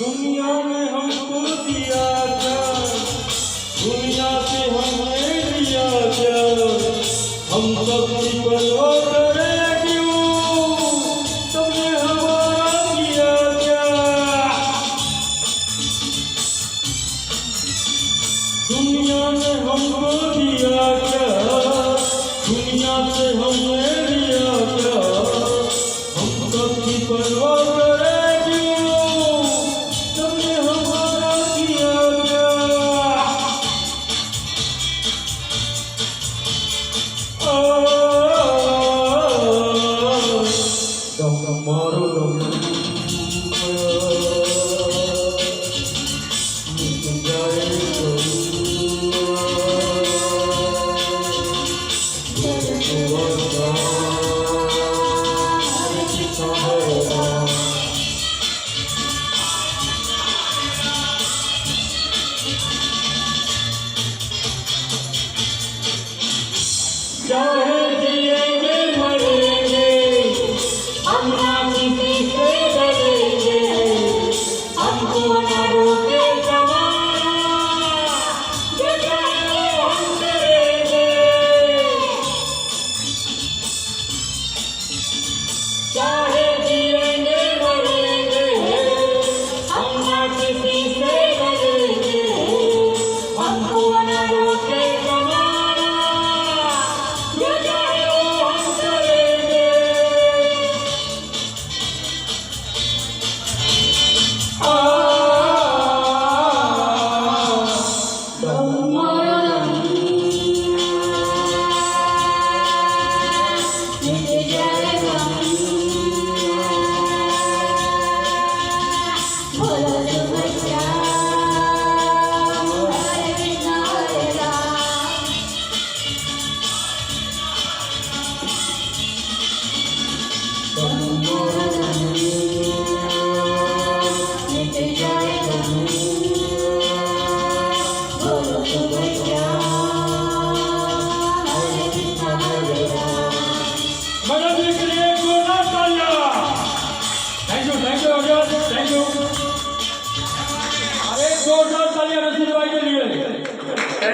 दुनिया में हमको दिया क्या, दुनिया से हमें लिया क्या, हम सबकी परवाह करें क्यों, तुमने हमारा किया क्या। दुनिया ने हमको दिया क्या, दुनिया से हमें लिया क्या, हम सबकी परवाह करें क्यों, तुमने हमारा किया क्या। दम मारो दम जाए